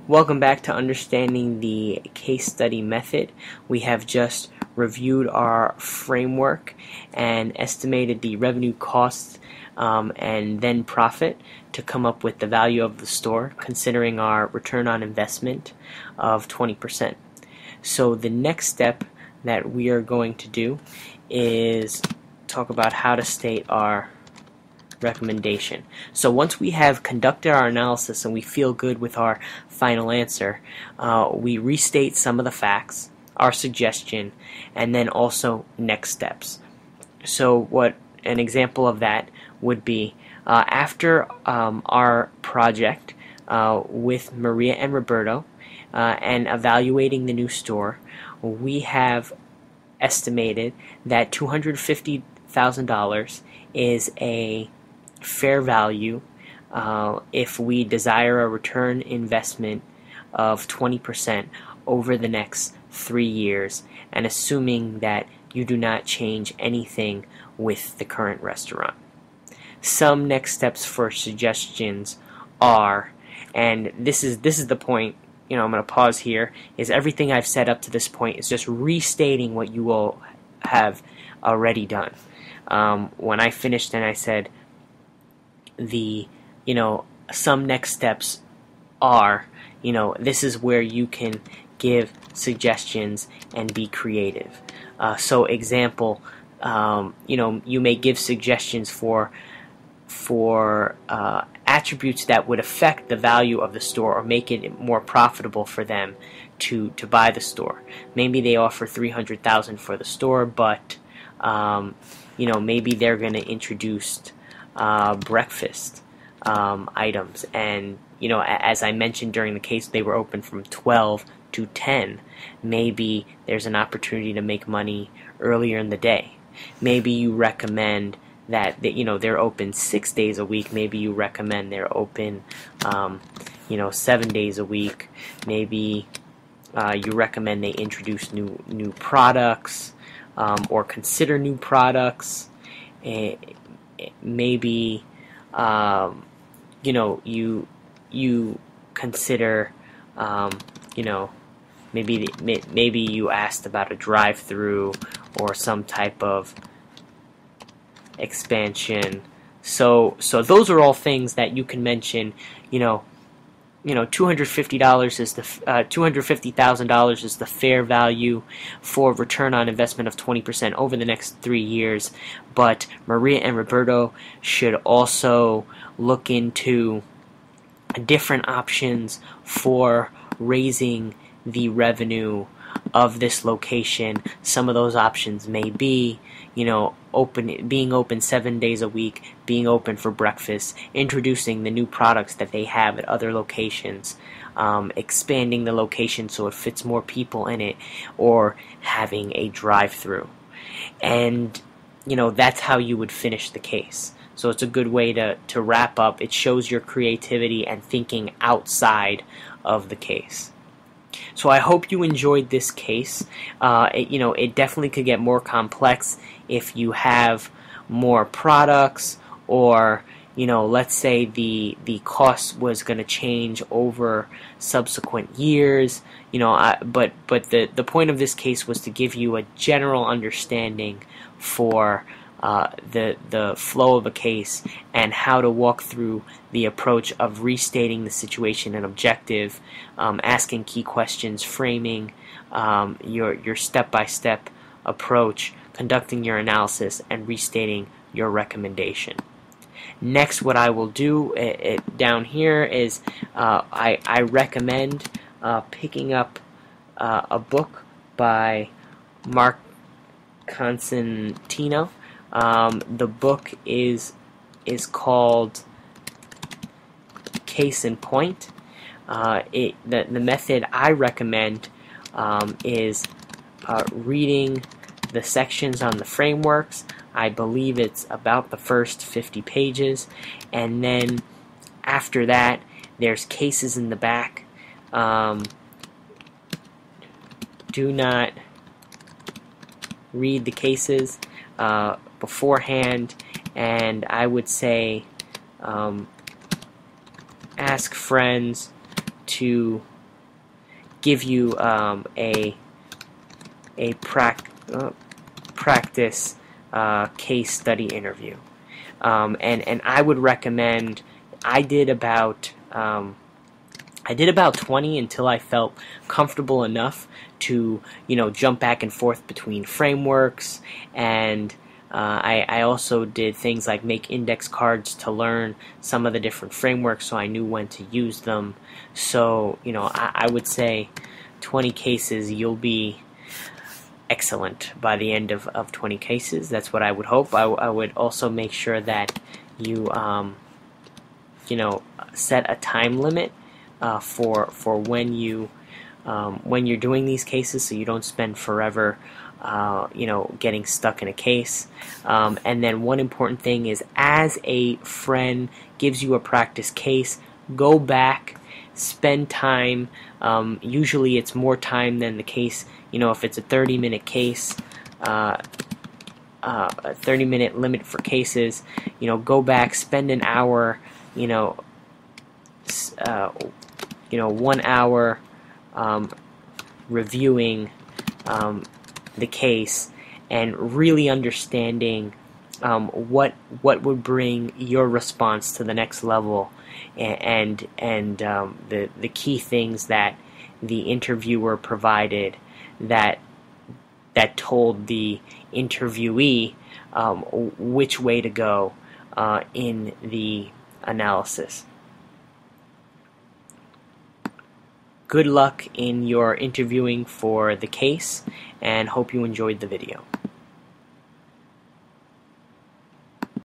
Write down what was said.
Welcome back to understanding the case study method. We have just reviewed our framework and estimated the revenue costs and then profit to come up with the value of the store, considering our return on investment of 20%. So the next step that we are going to do is talk about how to state our recommendation. So once we have conducted our analysis and we feel good with our final answer, we restate some of the facts, our suggestion, and then also next steps. So what an example of that would be after our project with Maria and Roberto and evaluating the new store, we have estimated that $250,000 is a fair value if we desire a return investment of 20% over the next 3 years, and assuming that you do not change anything with the current restaurant. Some next steps for suggestions are, and this is the point, I'm going to pause here, is everything I've said up to this point is just restating what you all have already done. When I finished and I said some next steps are, this is where you can give suggestions and be creative. So example, you may give suggestions for attributes that would affect the value of the store or make it more profitable for them to buy the store. Maybe they offer $300,000 for the store, but maybe they're going to introduce breakfast items, and as I mentioned during the case, they were open from 12 to 10. Maybe there's an opportunity to make money earlier in the day. Maybe you recommend that they're open 6 days a week. Maybe you recommend they're open 7 days a week. Maybe you recommend they introduce new products or consider new products. Maybe you consider maybe you asked about a drive-through or some type of expansion. So those are all things that you can mention. $250 is the $250,000 is the fair value for return on investment of 20% over the next 3 years. But Maria and Roberto should also look into different options for raising the revenue of this location. Some of those options may be, being open 7 days a week, being open for breakfast, introducing the new products that they have at other locations, expanding the location so it fits more people in it, or having a drive-through. And that's how you would finish the case. So it's a good way to wrap up. It shows your creativity and thinking outside of the case. So I hope you enjoyed this case. It definitely could get more complex if you have more products, or let's say the cost was going to change over subsequent years. But the point of this case was to give you a general understanding for the flow of a case and how to walk through the approach of restating the situation and objective, asking key questions, framing your step-by-step approach, conducting your analysis, and restating your recommendation. Next, what I will do down here is I recommend picking up a book by Mark Constantino. The book is called Case in Point. The method I recommend is reading the sections on the frameworks. I believe it's about the first 50 pages, and then after that there's cases in the back. Do not read the cases beforehand, and I would say ask friends to give you a practice case study interview. And I would recommend, I did about 20 until I felt comfortable enough to, jump back and forth between frameworks, and I also did things like make index cards to learn some of the different frameworks so I knew when to use them. So, I would say 20 cases, you'll be excellent by the end of 20 cases. That's what I would hope. I would also make sure that you, set a time limit for when you're doing these cases, so you don't spend forever getting stuck in a case. And then one important thing is, as a friend gives you a practice case, go back, spend time. Usually it's more time than the case. If it's a 30-minute case, a 30-minute limit for cases, go back, spend an hour, 1 hour reviewing the case and really understanding what would bring your response to the next level, and the key things that the interviewer provided that told the interviewee which way to go in the analysis. Good luck in your interviewing for the case, and hope you enjoyed the video.